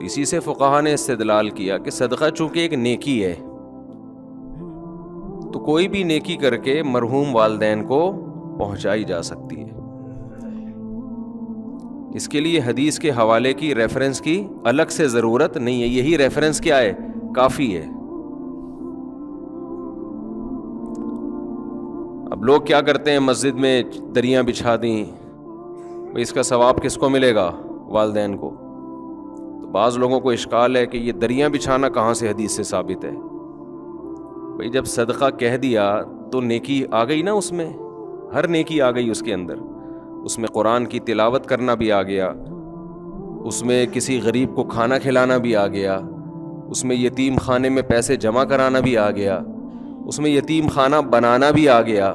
تو اسی سے فقہا نے استدلال کیا کہ صدقہ چونکہ ایک نیکی ہے تو کوئی بھی نیکی کر کے مرحوم والدین کو پہنچائی جا سکتی ہے. اس کے لیے حدیث کے حوالے کی ریفرنس کی الگ سے ضرورت نہیں ہے. یہی ریفرنس کیا ہے؟ کافی ہے. اب لوگ کیا کرتے ہیں, مسجد میں دریاں بچھا دیں, اس کا ثواب کس کو ملے گا؟ والدین کو. تو بعض لوگوں کو اشکال ہے کہ یہ دریاں بچھانا کہاں سے حدیث سے ثابت ہے؟ بھئی جب صدقہ کہہ دیا تو نیکی آ گئی نا, اس میں ہر نیکی آ گئی اس کے اندر. اس میں قرآن کی تلاوت کرنا بھی آ گیا, اس میں کسی غریب کو کھانا کھلانا بھی آ گیا, اس میں یتیم خانے میں پیسے جمع کرانا بھی آ گیا, اس میں یتیم خانہ بنانا بھی آ گیا,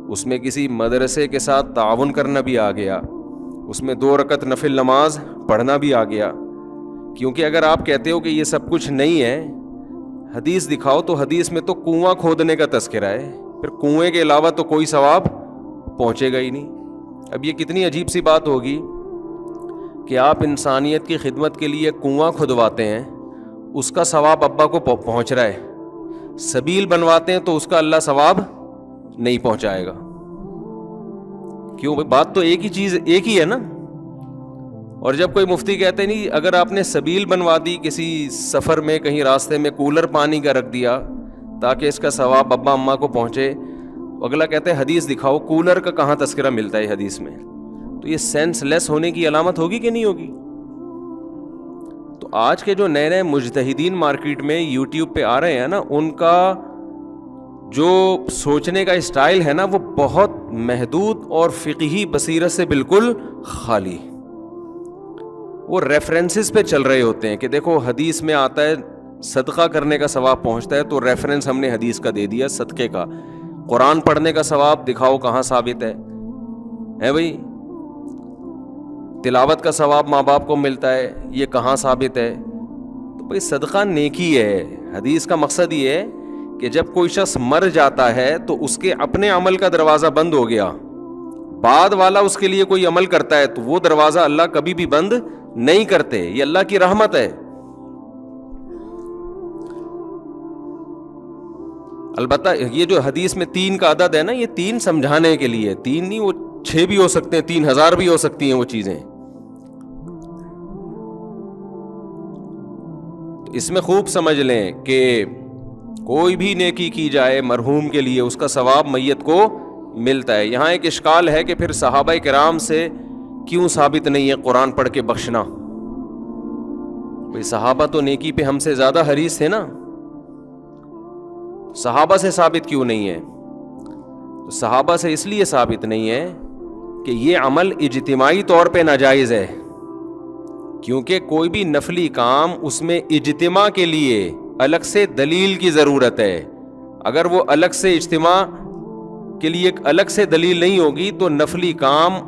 اس میں کسی مدرسے کے ساتھ تعاون کرنا بھی آ گیا, اس میں 2 رکعت نفل نماز پڑھنا بھی آ گیا. کیونکہ اگر آپ کہتے ہو کہ یہ سب کچھ نہیں ہے, حدیث دکھاؤ تو حدیث میں تو کنواں کھودنے کا تذکرہ ہے, پھر کنویں کے علاوہ تو کوئی ثواب پہنچے گا ہی نہیں. اب یہ کتنی عجیب سی بات ہوگی کہ آپ انسانیت کی خدمت کے لیے کنواں کھدواتے ہیں, اس کا ثواب ابا کو پہنچ رہا ہے, سبیل بنواتے ہیں تو اس کا اللہ ثواب نہیں پہنچائے گا. کیوں؟ بات تو ایک ہی چیز ایک ہی ہے نا. اور جب کوئی مفتی کہتے نہیں اگر آپ نے سبیل بنوا دی کسی سفر میں, کہیں راستے میں کولر پانی کا رکھ دیا تاکہ اس کا ثواب ابا اماں کو پہنچے, اگلا کہتے ہیں حدیث دکھاؤ, کولر کا کہاں تذکرہ ملتا ہے حدیث میں؟ تو یہ سینس لیس ہونے کی علامت ہوگی کہ نہیں ہوگی؟ تو آج کے جو نئے نئے مجتہدین مارکیٹ میں یوٹیوب پہ آ رہے ہیں نا, ان کا جو سوچنے کا اسٹائل ہے نا وہ بہت محدود اور فقہی بصیرت سے بالکل خالی. وہ ریفرنسز پہ چل رہے ہوتے ہیں کہ دیکھو حدیث میں آتا ہے صدقہ کرنے کا ثواب پہنچتا ہے, تو ریفرنس ہم نے حدیث کا دے دیا صدقے کا. قرآن پڑھنے کا ثواب دکھاؤ کہاں ثابت ہے بھائی؟ تلاوت کا ثواب ماں باپ کو ملتا ہے, یہ کہاں ثابت ہے؟ تو بھائی صدقہ نیکی ہے. حدیث کا مقصد یہ ہے کہ جب کوئی شخص مر جاتا ہے تو اس کے اپنے عمل کا دروازہ بند ہو گیا, بعد والا اس کے لیے کوئی عمل کرتا ہے تو وہ دروازہ اللہ کبھی بھی بند نہیں کرتے. یہ اللہ کی رحمت ہے. البتہ یہ جو حدیث میں 3 کا عدد ہے نا, یہ 3 سمجھانے کے لیے, 3 نہیں, وہ 6 بھی ہو سکتے ہیں, 3000 بھی ہو سکتی ہیں وہ چیزیں. تو اس میں خوب سمجھ لیں کہ کوئی بھی نیکی کی جائے مرحوم کے لیے اس کا ثواب میت کو ملتا ہے. یہاں ایک اشکال ہے کہ پھر صحابہ کرام سے کیوں ثابت نہیں ہے قرآن پڑھ کے بخشنا؟ بھئی صحابہ تو نیکی پہ ہم سے زیادہ حریص تھے نا, صحابہ سے ثابت کیوں نہیں ہے؟ تو صحابہ سے اس لیے ثابت نہیں ہے کہ یہ عمل اجتماعی طور پہ ناجائز ہے, کیونکہ کوئی بھی نفلی کام اس میں اجتماع کے لیے الگ سے دلیل کی ضرورت ہے. اگر وہ الگ سے اجتماع کے لیے ایک الگ سے دلیل نہیں ہوگی تو نفلی کام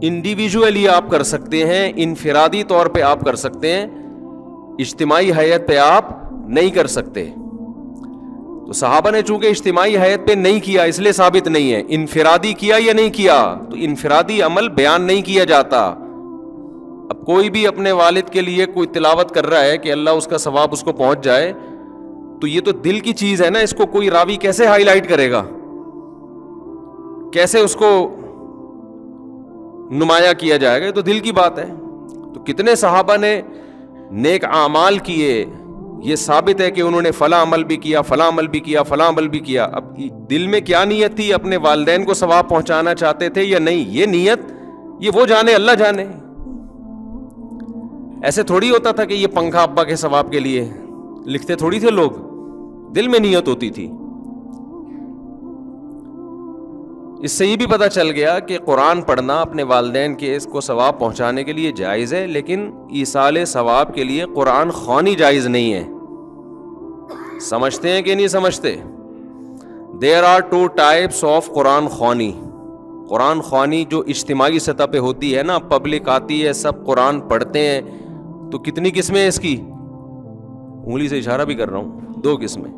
انڈیویجولی آپ کر سکتے ہیں, انفرادی طور پہ آپ کر سکتے ہیں, اجتماعی حیت پہ آپ نہیں کر سکتے. تو صحابہ نے چونکہ اجتماعی حیت پہ نہیں کیا اس لیے ثابت نہیں ہے. انفرادی کیا یا نہیں کیا؟ تو انفرادی عمل بیان نہیں کیا جاتا. اب کوئی بھی اپنے والد کے لیے کوئی تلاوت کر رہا ہے کہ اللہ اس کا ثواب اس کو پہنچ جائے, تو یہ تو دل کی چیز ہے نا, اس کو کوئی راوی کیسے ہائی لائٹ کرے گا, کیسے اس کو نمایاں کیا جائے گا؟ یہ تو دل کی بات ہے. تو کتنے صحابہ نے نیک اعمال کیے, یہ ثابت ہے کہ انہوں نے فلاں عمل بھی کیا, فلاں عمل بھی کیا, فلاں عمل بھی کیا. اب دل میں کیا نیت تھی, اپنے والدین کو ثواب پہنچانا چاہتے تھے یا نہیں, یہ نیت یہ وہ جانے, اللہ جانے. ایسے تھوڑی ہوتا تھا کہ یہ پنکھا ابا کے ثواب کے لیے لکھتے تھوڑی تھے لوگ, دل میں نیت ہوتی تھی. اس سے یہ بھی پتہ چل گیا کہ قرآن پڑھنا اپنے والدین کے اس کو ثواب پہنچانے کے لیے جائز ہے, لیکن ایصال ثواب کے لیے قرآن خوانی جائز نہیں ہے. سمجھتے ہیں کہ نہیں سمجھتے؟ There are 2 types of قرآن خوانی. قرآن خوانی جو اجتماعی سطح پہ ہوتی ہے نا, پبلک آتی ہے, سب قرآن پڑھتے ہیں, تو کتنی قسمیں ہیں اس کی؟ انگلی سے اشارہ بھی کر رہا ہوں, 2 قسمیں.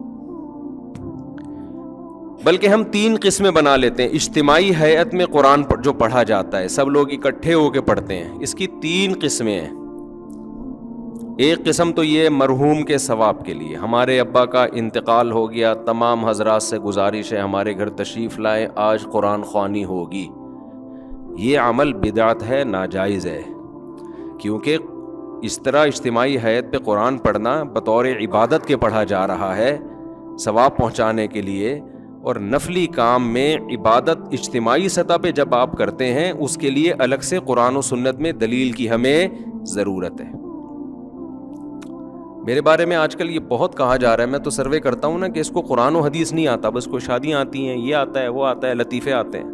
بلکہ ہم 3 قسمیں بنا لیتے ہیں. اجتماعی ہیئت میں قرآن جو پڑھا جاتا ہے, سب لوگ اکٹھے ہو کے پڑھتے ہیں, اس کی 3 قسمیں ہیں. ایک قسم تو یہ مرحوم کے ثواب کے لیے، ہمارے ابا کا انتقال ہو گیا، تمام حضرات سے گزارش ہے ہمارے گھر تشریف لائیں، آج قرآن خوانی ہوگی. یہ عمل بدعت ہے، ناجائز ہے، کیونکہ اس طرح اجتماعی حیت پہ قرآن پڑھنا بطور عبادت کے پڑھا جا رہا ہے ثواب پہنچانے کے لیے، اور نفلی کام میں عبادت اجتماعی سطح پہ جب آپ کرتے ہیں اس کے لیے الگ سے قرآن و سنت میں دلیل کی ہمیں ضرورت ہے. میرے بارے میں آج کل یہ بہت کہا جا رہا ہے، میں تو سروے کرتا ہوں نا کہ اس کو قرآن و حدیث نہیں آتا، بس کو شادیاں آتی ہیں، یہ آتا ہے، وہ آتا ہے، لطیفے آتے ہیں.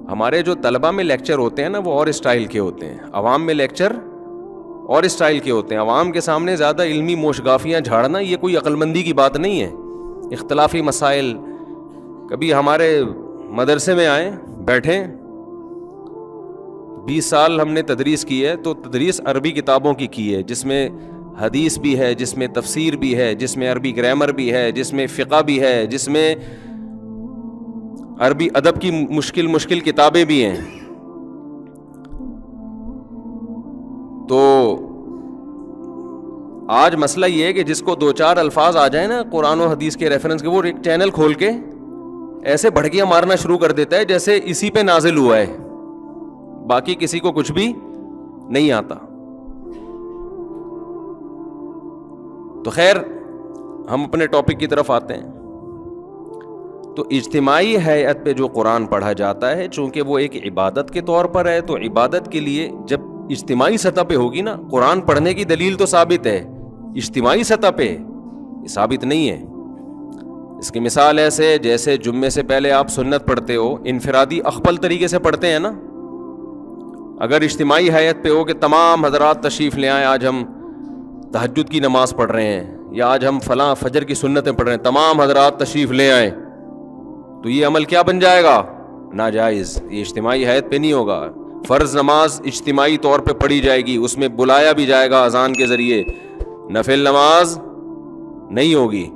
ہمارے جو طلبہ میں لیکچر ہوتے ہیں نا وہ اور اسٹائل کے ہوتے ہیں، عوام میں لیکچر اور اسٹائل کے ہوتے ہیں. عوام کے سامنے زیادہ علمی موشگافیاں جھاڑنا یہ کوئی عقل مندی کی بات نہیں ہے. اختلافی مسائل، کبھی ہمارے مدرسے میں آئیں بیٹھیں، 20 سال ہم نے تدریس کی ہے، تو تدریس عربی کتابوں کی ہے، جس میں حدیث بھی ہے، جس میں تفسیر بھی ہے، جس میں عربی گرامر بھی ہے، جس میں فقہ بھی ہے، جس میں عربی ادب کی مشکل کتابیں بھی ہیں. تو آج مسئلہ یہ ہے کہ جس کو 2-4 الفاظ آ جائیں نا قرآن و حدیث کے ریفرنس کے، وہ ایک چینل کھول کے ایسے بھڑکیاں مارنا شروع کر دیتا ہے جیسے اسی پہ نازل ہوا ہے، باقی کسی کو کچھ بھی نہیں آتا. تو خیر ہم اپنے ٹاپک کی طرف آتے ہیں. تو اجتماعی ہیئت پہ جو قرآن پڑھا جاتا ہے چونکہ وہ ایک عبادت کے طور پر ہے، تو عبادت کے لیے جب اجتماعی سطح پہ ہوگی نا، قرآن پڑھنے کی دلیل تو ثابت ہے، اجتماعی سطح پہ یہ ثابت نہیں ہے. اس کی مثال ایسے جیسے جمعے سے پہلے آپ سنت پڑھتے ہو، انفرادی اخبل طریقے سے پڑھتے ہیں نا. اگر اجتماعی حیت پہ ہو کہ تمام حضرات تشریف لے آئیں، آج ہم تہجد کی نماز پڑھ رہے ہیں، یا آج ہم فلاں فجر کی سنتیں پڑھ رہے ہیں، تمام حضرات تشریف لے آئیں، تو یہ عمل کیا بن جائے گا؟ ناجائز. یہ اجتماعی حیت پہ نہیں ہوگا. فرض نماز اجتماعی طور پہ پڑھی جائے گی، اس میں بلایا بھی جائے گا اذان کے ذریعے، نفل نماز نہیں ہوگی.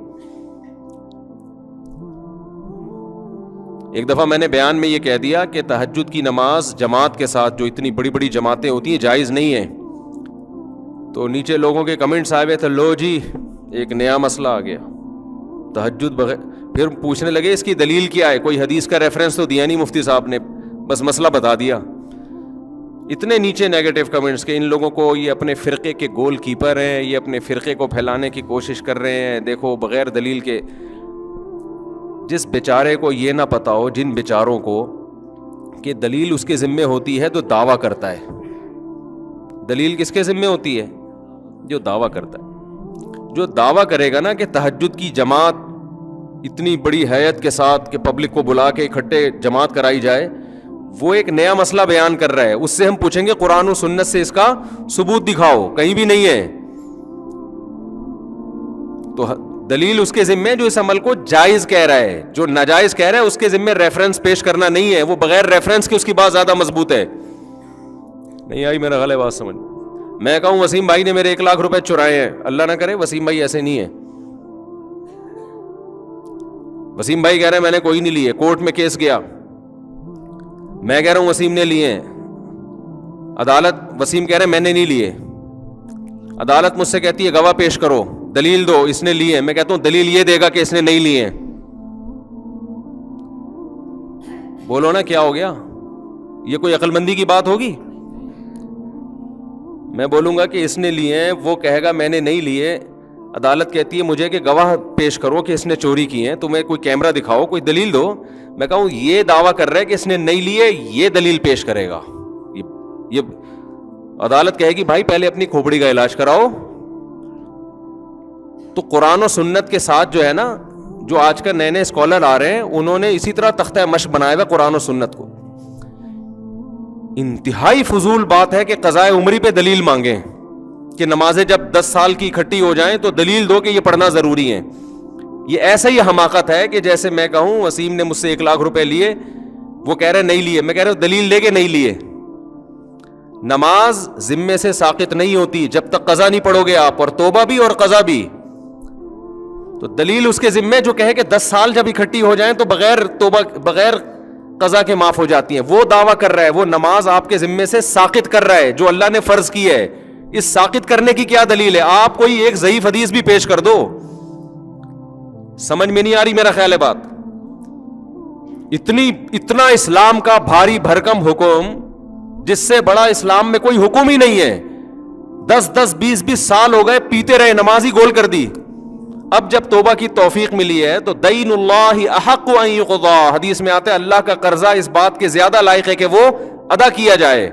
ایک دفعہ میں نے بیان میں یہ کہہ دیا کہ تہجد کی نماز جماعت کے ساتھ، جو اتنی بڑی بڑی جماعتیں ہوتی ہیں، جائز نہیں ہے. تو نیچے لوگوں کے کمنٹس آئے ہوئے تھے، لو جی ایک نیا مسئلہ آ گیا، تہجد بغیر. پھر پوچھنے لگے اس کی دلیل کیا ہے، کوئی حدیث کا ریفرنس تو دیا نہیں مفتی صاحب نے، بس مسئلہ بتا دیا. اتنے نیچے نیگیٹو کمنٹس کہ ان لوگوں کو یہ اپنے فرقے کے گول کیپر ہیں، یہ اپنے فرقے کو پھیلانے کی کوشش کر رہے ہیں. دیکھو بغیر دلیل کے، جس بیچارے کو یہ نہ پتا ہو، جن بیچاروں کو کہ دلیل اس کے ذمے ہوتی ہے تو دعویٰ کرتا ہے. دلیل کس کے ذمے ہوتی ہے؟ جو دعویٰ کرتا ہے. جو دعویٰ کرے گا نا کہ تہجد کی جماعت اتنی بڑی ہیئت کے ساتھ کہ پبلک کو بلا کے اکٹھے جماعت کرائی جائے، وہ ایک نیا مسئلہ بیان کر رہا ہے. اس سے ہم پوچھیں گے قرآن و سنت سے اس کا ثبوت دکھاؤ، کہیں بھی نہیں ہے. تو دلیل اس کے ذمے جو اس عمل کو جائز کہہ رہا ہے، جو ناجائز کہہ رہا ہے اس کے ذمے ریفرنس پیش کرنا نہیں ہے. وہ بغیر ریفرنس کے اس کی بات زیادہ مضبوط ہے. نہیں آئی میرا غلط بات سمجھ؟ میں کہوں وسیم بھائی نے میرے 1 لاکھ روپے چرائے ہیں، اللہ نہ کرے وسیم بھائی ایسے نہیں ہے. وسیم بھائی کہہ رہے ہیں میں نے کوئی نہیں لیے، کورٹ میں کیس گیا، میں کہہ رہا ہوں وسیم نے لیے ہیں. عدالت، وسیم کہہ رہے ہیں میں نے نہیں لیے. عدالت مجھ سے کہتی ہے گواہ پیش کرو، دلیل دو اس نے لیے. میں کہتا ہوں دلیل یہ دے گا کہ اس نے نہیں لیے. بولو نا کیا ہو گیا؟ یہ کوئی عقل مندی کی بات ہوگی؟ میں بولوں گا کہ اس نے لیے ہیں، وہ کہے گا میں نے نہیں لیے. عدالت کہتی ہے مجھے کہ گواہ پیش کرو کہ اس نے چوری کی ہیں، تمہیں کوئی کیمرہ دکھاؤ، کوئی دلیل دو. میں کہوں یہ دعویٰ کر رہا ہے کہ اس نے نہیں لیے، یہ دلیل پیش کرے گا. یہ عدالت کہے گی بھائی پہلے اپنی کھوپڑی کا علاج کراؤ. تو قرآن و سنت کے ساتھ جو ہے نا، جو آج کل نئے نئے اسکالر آ رہے ہیں، انہوں نے اسی طرح تختہ مشق بنایا ہوا قرآن و سنت کو. انتہائی فضول بات ہے کہ قضائے عمری پہ دلیل مانگیں کہ نمازیں جب 10 سال کی اکٹھی ہو جائیں تو دلیل دو کہ یہ پڑھنا ضروری ہے. یہ ایسا ہی حماقت ہے کہ جیسے میں کہوں وسیم نے مجھ سے 1 لاکھ روپے لیے، وہ کہہ رہے نہیں لیے. میں کہہ رہا ہوں دلیل لے کے نہیں لیے. نماز ذمے سے ساقط نہیں ہوتی جب تک قضا نہیں پڑھو گے آپ، اور توبہ بھی اور قضا بھی. تو دلیل اس کے ذمے جو کہے کہ 10 سال جب اکٹھی ہو جائیں تو بغیر توبہ بغیر قضا کے معاف ہو جاتی ہیں. وہ دعویٰ کر رہا ہے، وہ نماز آپ کے ذمے سے ساقط کر رہا ہے جو اللہ نے فرض کی ہے. اس ساقط کرنے کی کیا دلیل ہے؟ آپ کوئی ایک ضعیف حدیث بھی پیش کر دو. سمجھ میں نہیں آ رہی میرا خیال ہے بات. اتنا اسلام کا بھاری بھرکم حکم جس سے بڑا اسلام میں کوئی حکم ہی نہیں ہے. 10-20 سال ہو گئے پیتے رہے, نماز ہی گول کر دی. اب جب توبہ کی توفیق ملی ہے تو دین اللہ احق ان یقضا, حدیث میں آتا ہے اللہ کا قرضہ اس بات کے زیادہ لائق ہے کہ وہ ادا کیا جائے.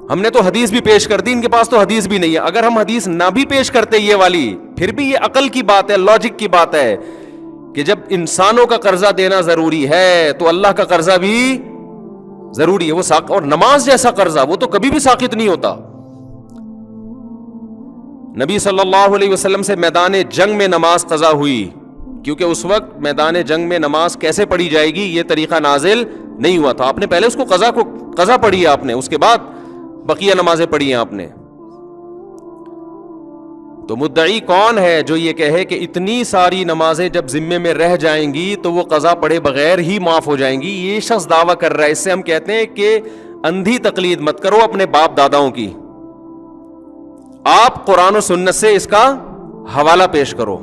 ہم نے تو حدیث بھی پیش کر دی, ان کے پاس تو حدیث بھی نہیں ہے. اگر ہم حدیث نہ بھی پیش کرتے یہ والی, پھر بھی یہ عقل کی بات ہے, لاجک کی بات ہے کہ جب انسانوں کا قرضہ دینا ضروری ہے تو اللہ کا قرضہ بھی ضروری ہے. وہ اور نماز جیسا قرضہ وہ تو کبھی بھی ساقط نہیں ہوتا. نبی صلی اللہ علیہ وسلم سے میدان جنگ میں نماز قضا ہوئی, کیونکہ اس وقت میدان جنگ میں نماز کیسے پڑھی جائے گی یہ طریقہ نازل نہیں ہوا تھا. آپ نے پہلے اس کو قضا پڑھی ہے آپ نے, اس کے بعد بقیہ نمازیں پڑھی ہیں آپ نے. تو مدعی کون ہے جو یہ کہے کہ اتنی ساری نمازیں جب ذمے میں رہ جائیں گی تو وہ قضا پڑھے بغیر ہی معاف ہو جائیں گی؟ یہ شخص دعویٰ کر رہا ہے. اس سے ہم کہتے ہیں کہ اندھی تقلید مت کرو اپنے باپ داداؤں کی, آپ قرآن و سنت سے اس کا حوالہ پیش کرو.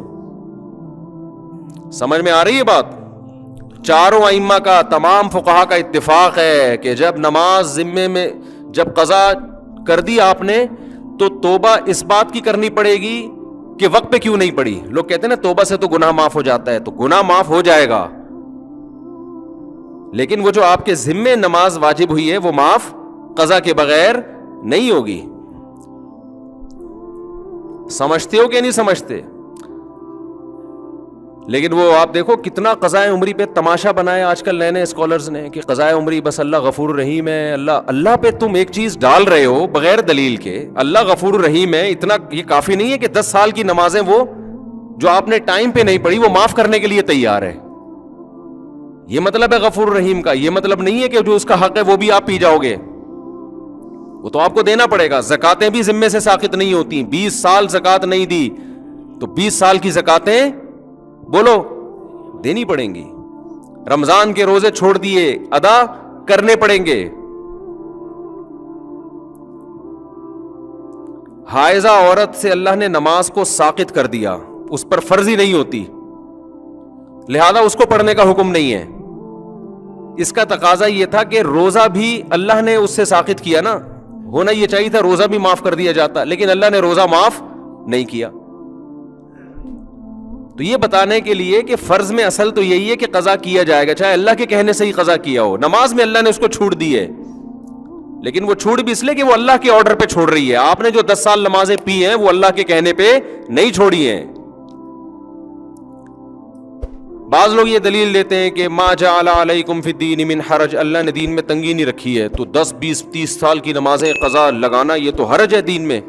سمجھ میں آ رہی ہے بات؟ چاروں ائمہ کا, تمام فقہا کا اتفاق ہے کہ جب نماز ذمے میں جب قضا کر دی آپ نے تو توبہ اس بات کی کرنی پڑے گی کہ وقت پہ کیوں نہیں پڑی. لوگ کہتے ہیں نا توبہ سے تو گناہ معاف ہو جاتا ہے, تو گناہ معاف ہو جائے گا, لیکن وہ جو آپ کے ذمے نماز واجب ہوئی ہے وہ معاف قضا کے بغیر نہیں ہوگی. سمجھتے ہو کہ نہیں سمجھتے؟ لیکن وہ آپ دیکھو کتنا قضائے عمری پہ تماشا بنایا آج کل نئے نئے اسکالرز نے کہ قضائے عمری بس اللہ غفور رحیم ہے. اللہ پہ تم ایک چیز ڈال رہے ہو بغیر دلیل کے, اللہ غفور رحیم ہے, اتنا یہ کافی نہیں ہے کہ 10 سال کی نمازیں وہ جو آپ نے ٹائم پہ نہیں پڑھی وہ معاف کرنے کے لیے تیار ہے. یہ مطلب ہے غفور رحیم کا, یہ مطلب نہیں ہے کہ جو اس کا حق ہے وہ بھی آپ پی جاؤ گے, وہ تو آپ کو دینا پڑے گا. زکاتیں بھی ذمے سے ساقط نہیں ہوتی. 20 سال زکات نہیں دی تو 20 سال کی زکاتیں بولو دینی پڑیں گی. رمضان کے روزے چھوڑ دیے, ادا کرنے پڑیں گے. حائضہ عورت سے اللہ نے نماز کو ساقط کر دیا, اس پر فرض ہی نہیں ہوتی, لہذا اس کو پڑھنے کا حکم نہیں ہے. اس کا تقاضا یہ تھا کہ روزہ بھی اللہ نے اس سے ساقط کیا نا, ہونا یہ چاہیے تھا روزہ بھی معاف کر دیا جاتا, لیکن اللہ نے روزہ معاف نہیں کیا. تو یہ بتانے کے لیے کہ فرض میں اصل تو یہی ہے کہ قضا کیا جائے گا, چاہے اللہ کے کہنے سے ہی قضا کیا ہو. نماز میں اللہ نے اس کو چھوٹ دی ہے, لیکن وہ چھوٹ بھی اس لیے کہ وہ اللہ کے آرڈر پہ چھوڑ رہی ہے. آپ نے جو 10 سال نمازیں پی ہیں وہ اللہ کے کہنے پہ نہیں چھوڑی ہیں. بعض لوگ یہ دلیل لیتے ہیں کہ ما جعل علیکم فی الدین من حرج, اللہ نے دین میں تنگی نہیں رکھی ہے, تو 10 20 30 سال کی نمازیں قضا لگانا یہ تو حرج ہے دین میں.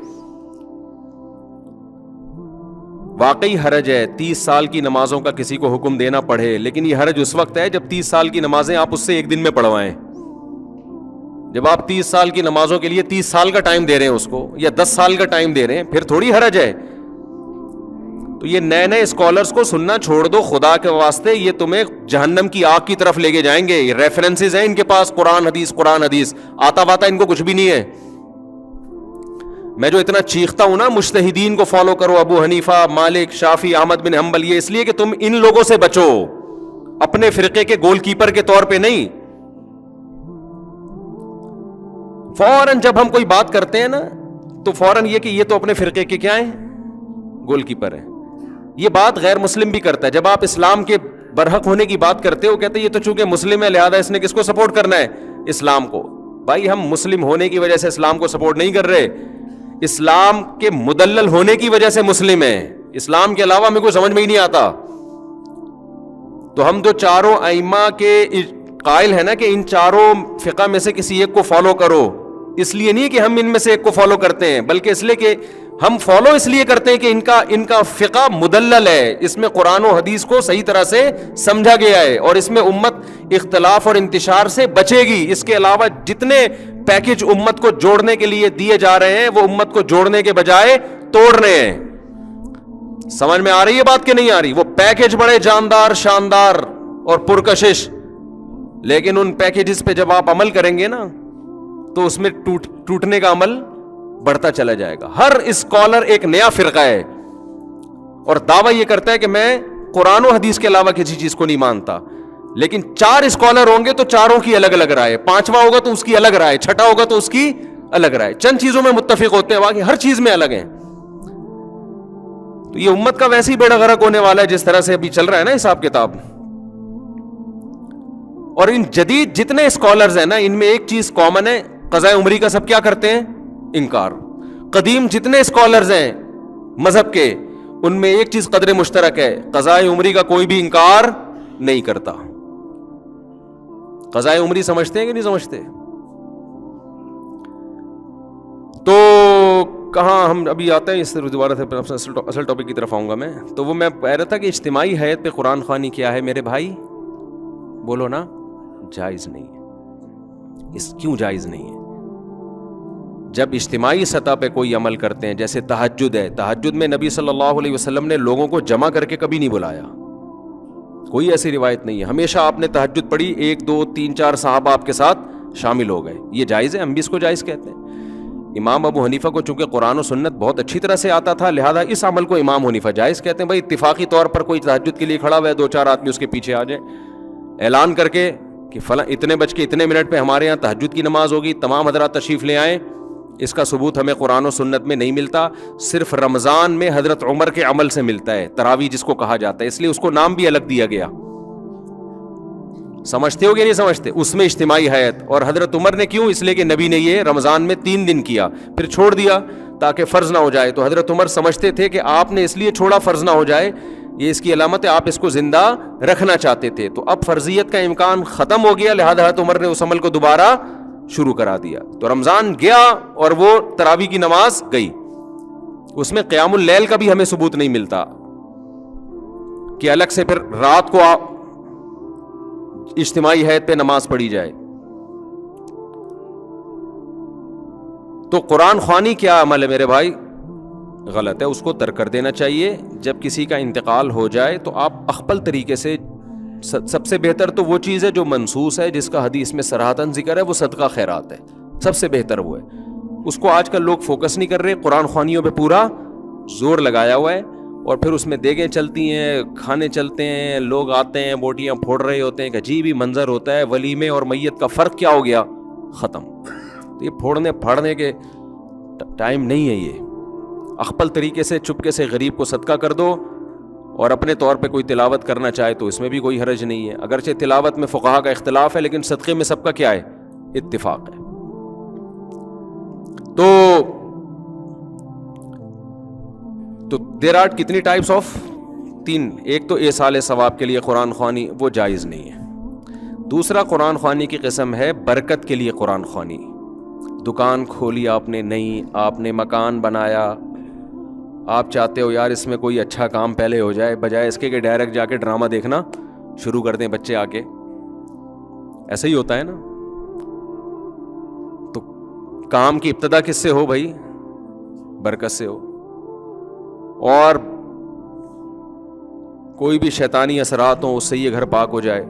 واقعی حرج ہے 30 سال کی نمازوں کا کسی کو حکم دینا پڑے, لیکن یہ حرج اس وقت ہے جب 30 سال کی نمازیں آپ اس سے ایک دن میں پڑھوائیں. جب آپ 30 سال کی نمازوں کے لیے 30 سال کا ٹائم دے رہے ہیں اس کو, یا 10 سال کا ٹائم دے رہے ہیں, پھر تھوڑی حرج ہے. تو یہ نئے نئے اسکالرز کو سننا چھوڑ دو خدا کے واسطے, یہ تمہیں جہنم کی آگ کی طرف لے کے جائیں گے. یہ ریفرنسز ہیں ان کے پاس, قرآن حدیث, آتا واتا ان کو کچھ بھی نہیں ہے. میں جو اتنا چیختا ہوں نا مجتہدین کو فالو کرو, ابو حنیفہ, مالک, شافعی, احمد بن حنبل, یہ اس لیے کہ تم ان لوگوں سے بچو, اپنے فرقے کے گول کیپر کے طور پہ نہیں. فوراً جب ہم کوئی بات کرتے ہیں نا تو فوراً یہ کہ یہ تو اپنے فرقے کے کیا ہیں, گول کیپر ہیں. یہ بات غیر مسلم بھی کرتا ہے. جب آپ اسلام کے برحق ہونے کی بات کرتے ہو, کہتے ہیں یہ تو چونکہ مسلم ہے لہذا اس نے کس کو سپورٹ کرنا ہے, اسلام کو. بھائی ہم مسلم ہونے کی وجہ سے اسلام کو سپورٹ نہیں کر رہے, اسلام کے مدلل ہونے کی وجہ سے مسلم ہیں. اسلام کے علاوہ ہمیں کوئی سمجھ میں ہی نہیں آتا. تو ہم جو چاروں ائمہ کے قائل ہیں نا کہ ان چاروں فقہ میں سے کسی ایک کو فالو کرو, اس لیے نہیں کہ ہم ان میں سے ایک کو فالو کرتے ہیں, بلکہ اس لیے کہ ہم فالو اس لیے کرتے ہیں کہ ان کا فقہ مدلل ہے, اس میں قرآن و حدیث کو صحیح طرح سے سمجھا گیا ہے, اور اس میں امت اختلاف اور انتشار سے بچے گی. اس کے علاوہ جتنے پیکج امت کو جوڑنے کے لیے دیے جا رہے ہیں وہ امت کو جوڑنے کے بجائے توڑنے ہیں. سمجھ میں آ رہی ہے بات کہ نہیں آ رہی؟ وہ پیکج بڑے جاندار, شاندار اور پرکشش, لیکن ان پیکجز پہ جب آپ عمل کریں گے نا تو اس میں ٹوٹنے کا عمل بڑھتا چلا جائے گا. ہر اسکالر ایک نیا فرقہ ہے اور دعویٰ یہ کرتا ہے کہ میں قرآن و حدیث کے علاوہ کسی چیز کو نہیں مانتا, لیکن 4 اسکالر ہوں گے تو چاروں کی الگ الگ رائے, 5واں ہوگا تو اس کی الگ رائے, 6واں ہوگا تو اس کی الگ رائے. چند چیزوں میں متفق ہوتے ہیں, باقی ہر چیز میں الگ ہیں. تو یہ امت کا ویسے ہی بیڑا غرق ہونے والا ہے جس طرح سے ابھی چل رہا ہے نا حساب کتاب. اور ان جدید جتنے اسکالرز ہیں نا, ان میں ایک چیز کامن ہے, قضاء عمری کا سب کیا کرتے ہیں؟ انکار. قدیم جتنے اسکالرز ہیں مذہب کے, ان میں ایک چیز قدر مشترک ہے, قضاء عمری کا کوئی بھی انکار نہیں کرتا. قضاء عمری سمجھتے ہیں کہ نہیں سمجھتے؟ تو کہاں ہم ابھی آتے ہیں اس دوبارہ سے اصل ٹاپک کی طرف آؤں گا میں. تو وہ میں کہہ رہا تھا کہ اجتماعی حیات پہ قرآن خوانی کیا ہے میرے بھائی؟ بولو نا, جائز نہیں ہے. کیوں جائز نہیں ہے؟ جب اجتماعی سطح پہ کوئی عمل کرتے ہیں, جیسے تہجد ہے, تہجد میں نبی صلی اللہ علیہ وسلم نے لوگوں کو جمع کر کے کبھی نہیں بلایا, کوئی ایسی روایت نہیں ہے. ہمیشہ آپ نے تہجد پڑھی, 1 2 3 4 صحابہ آپ کے ساتھ شامل ہو گئے, یہ جائز ہے, ہم بھی اس کو جائز کہتے ہیں. امام ابو حنیفہ کو چونکہ قرآن و سنت بہت اچھی طرح سے آتا تھا, لہذا اس عمل کو امام حنیفہ جائز کہتے ہیں. بھائی اتفاقی طور پر کوئی تہجد کے لیے کھڑا ہوا ہے, 2-4 آدمی اس کے پیچھے آ جائیں, اعلان کر کے کہ فلاں اتنے بج کے اتنے منٹ پہ ہمارے یہاں تہجد کی نماز ہوگی, تمام حضرات تشریف لے آئیں. اس کا ثبوت ہمیں قرآن و سنت میں نہیں ملتا, صرف رمضان میں حضرت عمر کے عمل سے ملتا ہے, تراویح جس کو کہا جاتا ہے, اس لیے اس کو نام بھی الگ دیا گیا. سمجھتے ہو کہ نہیں سمجھتے؟ اس میں اجتماعی حیات. اور حضرت عمر نے کیوں؟ اس لیے کہ نبی نے یہ رمضان میں 3 دن کیا, پھر چھوڑ دیا تاکہ فرض نہ ہو جائے. تو حضرت عمر سمجھتے تھے کہ آپ نے اس لیے چھوڑا فرض نہ ہو جائے, یہ اس کی علامت ہے, آپ اس کو زندہ رکھنا چاہتے تھے. تو اب فرضیت کا امکان ختم ہو گیا, لہذا حضرت عمر نے اس عمل کو دوبارہ شروع کرا دیا. تو رمضان گیا اور وہ تراویح کی نماز گئی. اس میں قیام اللیل کا بھی ہمیں ثبوت نہیں ملتا کہ الگ سے پھر رات کو اجتماعی حیات پہ نماز پڑھی جائے. تو قرآن خوانی کیا عمل ہے میرے بھائی؟ غلط ہے, اس کو ترک کر دینا چاہیے. جب کسی کا انتقال ہو جائے تو آپ اخبل طریقے سے, سب سے بہتر تو وہ چیز ہے جو منصوص ہے, جس کا حدیث میں صراحتاً ذکر ہے, وہ صدقہ خیرات ہے. سب سے بہتر وہ ہے. اس کو آج کل لوگ فوکس نہیں کر رہے, قرآن خوانیوں پہ پورا زور لگایا ہوا ہے, اور پھر اس میں دیگیں چلتی ہیں, کھانے چلتے ہیں, لوگ آتے ہیں, بوٹیاں پھوڑ رہے ہوتے ہیں, ایک عجیب ہی منظر ہوتا ہے. ولیمے اور میت کا فرق کیا ہو گیا؟ ختم. تو یہ پھوڑنے پھاڑنے کے ٹائم نہیں ہے. یہ اخپل طریقے سے چپکے سے غریب کو صدقہ کر دو, اور اپنے طور پہ کوئی تلاوت کرنا چاہے تو اس میں بھی کوئی حرج نہیں ہے. اگرچہ تلاوت میں فقہا کا اختلاف ہے, لیکن صدقے میں سب کا کیا ہے؟ اتفاق ہے. تو دیر آر کتنی ٹائپس آف 3. ایک تو ایصال ثواب کے لیے قرآن خوانی, وہ جائز نہیں ہے. دوسرا قرآن خوانی کی قسم ہے برکت کے لیے قرآن خوانی. دکان کھولی آپ نے نئی, آپ نے مکان بنایا, آپ چاہتے ہو یار اس میں کوئی اچھا کام پہلے ہو جائے, بجائے اس کے کہ ڈائریکٹ جا کے ڈرامہ دیکھنا شروع کر دیں بچے آ کے. ایسا ہی ہوتا ہے نا. تو کام کی ابتدا کس سے ہو بھائی؟ برکت سے ہو. اور کوئی بھی شیطانی اثرات ہوں, اس سے یہ گھر پاک ہو جائے,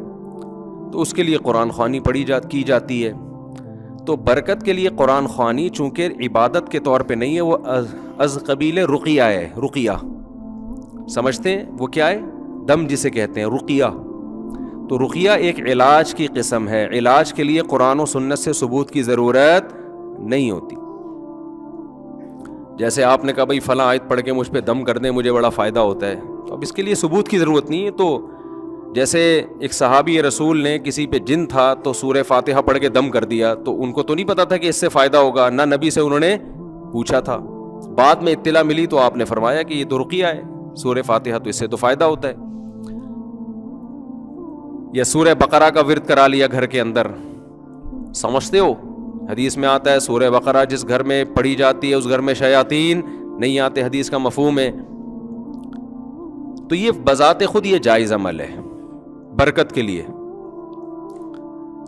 تو اس کے لیے قرآن خوانی کی جاتی ہے. تو برکت کے لیے قرآن خوانی چونکہ عبادت کے طور پہ نہیں ہے, وہ از قبیل رقیہ ہے. رقیہ سمجھتے ہیں وہ کیا ہے؟ دم جسے کہتے ہیں, رقیہ. تو رقیہ ایک علاج کی قسم ہے. علاج کے لیے قرآن و سنت سے ثبوت کی ضرورت نہیں ہوتی. جیسے آپ نے کہا بھائی فلاں آیت پڑھ کے مجھ پہ دم کر دیں, مجھے بڑا فائدہ ہوتا ہے, تو اب اس کے لیے ثبوت کی ضرورت نہیں ہے. تو جیسے ایک صحابی رسول نے کسی پہ جن تھا تو سورہ فاتحہ پڑھ کے دم کر دیا, تو ان کو تو نہیں پتا تھا کہ اس سے فائدہ ہوگا, نہ نبی سے انہوں نے پوچھا تھا. بعد میں اطلاع ملی تو آپ نے فرمایا کہ یہ تو رقیہ ہے, سورہ فاتحہ, تو اس سے تو فائدہ ہوتا ہے. یا سورہ بقرہ کا ورد کرا لیا گھر کے اندر, سمجھتے ہو حدیث میں آتا ہے سورہ بقرہ جس گھر میں پڑھی جاتی ہے اس گھر میں شیاطین نہیں آتے, حدیث کا مفہوم ہے. تو یہ بذات خود یہ جائز عمل ہے برکت کے لیے.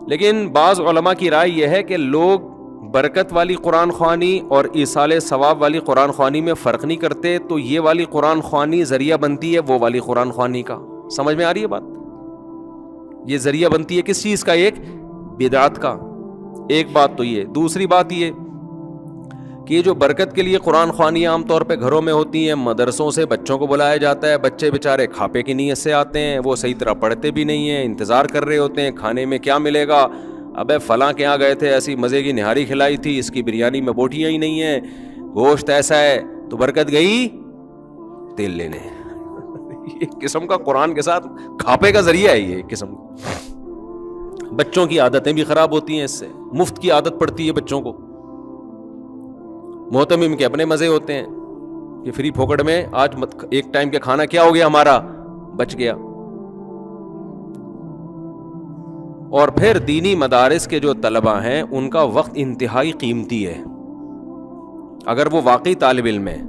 لیکن بعض علماء کی رائے یہ ہے کہ لوگ برکت والی قرآن خوانی اور ایصال ثواب والی قرآن خوانی میں فرق نہیں کرتے, تو یہ والی قرآن خوانی ذریعہ بنتی ہے وہ والی قرآن خوانی کا. سمجھ میں آ رہی ہے بات؟ یہ ذریعہ بنتی ہے کس چیز کا؟ ایک بدعت کا. ایک بات تو یہ. دوسری بات یہ کہ جو برکت کے لیے قرآن خوانیاں عام طور پہ گھروں میں ہوتی ہیں، مدرسوں سے بچوں کو بلایا جاتا ہے، بچے بیچارے کھاپے کی نیت سے آتے ہیں، وہ صحیح طرح پڑھتے بھی نہیں ہیں، انتظار کر رہے ہوتے ہیں کھانے میں کیا ملے گا، ابے فلاں کے یہاں گئے تھے ایسی مزے کی نہاری کھلائی تھی، اس کی بریانی میں بوٹیاں ہی نہیں ہیں، گوشت ایسا ہے، تو برکت گئی تیل لینے. یہ قسم کا قرآن کے ساتھ کھاپے کا ذریعہ ہے، یہ قسم بچوں کی عادتیں بھی خراب ہوتی ہیں، اس سے مفت کی عادت پڑتی ہے بچوں کو. محتمم کے اپنے مزے ہوتے ہیں کہ فری پھوکٹ میں آج ایک ٹائم کا کھانا کیا ہو گیا ہمارا، بچ گیا. اور پھر دینی مدارس کے جو طلبہ ہیں ان کا وقت انتہائی قیمتی ہے. اگر وہ واقعی طالب علم ہے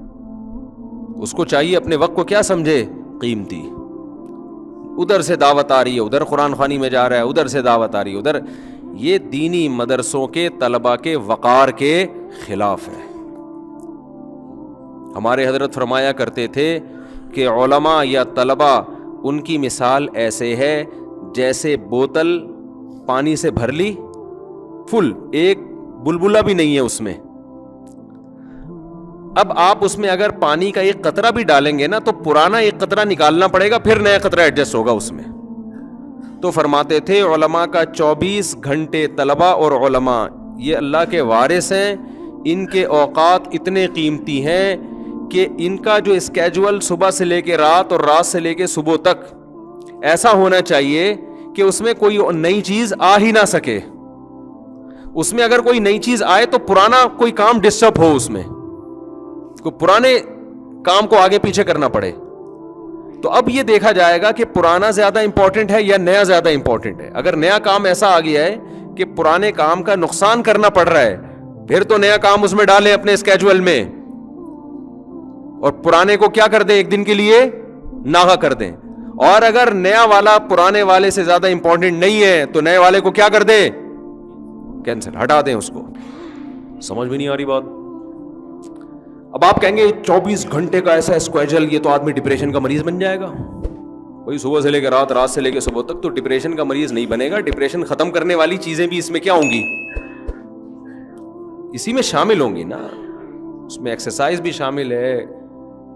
اس کو چاہیے اپنے وقت کو کیا سمجھے، قیمتی. ادھر سے دعوت آ رہی ہے، ادھر قرآن خوانی میں جا رہا ہے، ادھر سے دعوت آ رہی ہے، ادھر. یہ دینی مدرسوں کے طلبہ کے وقار کے خلاف ہے. ہمارے حضرت فرمایا کرتے تھے کہ علماء یا طلبہ ان کی مثال ایسے ہے جیسے بوتل پانی سے بھر لی فل، ایک بلبلہ بھی نہیں ہے اس میں. اب آپ اس میں اگر پانی کا ایک قطرہ بھی ڈالیں گے نا تو پرانا ایک قطرہ نکالنا پڑے گا، پھر نیا قطرہ ایڈجسٹ ہوگا اس میں. تو فرماتے تھے علماء کا 24 گھنٹے طلبہ اور علماء یہ اللہ کے وارث ہیں، ان کے اوقات اتنے قیمتی ہیں کہ ان کا جو اسکیجول صبح سے لے کے رات اور رات سے لے کے صبح تک ایسا ہونا چاہیے کہ اس میں کوئی نئی چیز آ ہی نہ سکے. اس میں اگر کوئی نئی چیز آئے تو پرانا کوئی کام ڈسٹرب ہو، اس میں کوئی پرانے کام کو آگے پیچھے کرنا پڑے. تو اب یہ دیکھا جائے گا کہ پرانا زیادہ امپورٹنٹ ہے یا نیا زیادہ امپورٹنٹ ہے. اگر نیا کام ایسا آ گیا ہے کہ پرانے کام کا نقصان کرنا پڑ رہا ہے پھر تو نیا کام اس میں ڈالیں اپنے اسکیجول میں، اور پرانے کو کیا کر دیں، ایک دن کے لیے ناغا کر دیں. اور اگر نیا والا پرانے والے سے زیادہ امپورٹنٹ نہیں ہے تو نئے والے کو کیا کر دیں، کینسل، ہٹا دیں اس کو. سمجھ میں نہیں آ رہی بات. اب آپ کہیں گے 24 گھنٹے کا ایسا اسکیجول، یہ تو آدمی ڈپریشن کا مریض بن جائے گا. وہی صبح سے لے کے رات، رات سے لے کے صبح تک، تو ڈپریشن کا مریض نہیں بنے گا. ڈپریشن ختم کرنے والی چیزیں بھی اس میں کیا ہوں گی، اسی میں شامل ہوں گی نا. اس میں ایکسرسائز بھی شامل ہے،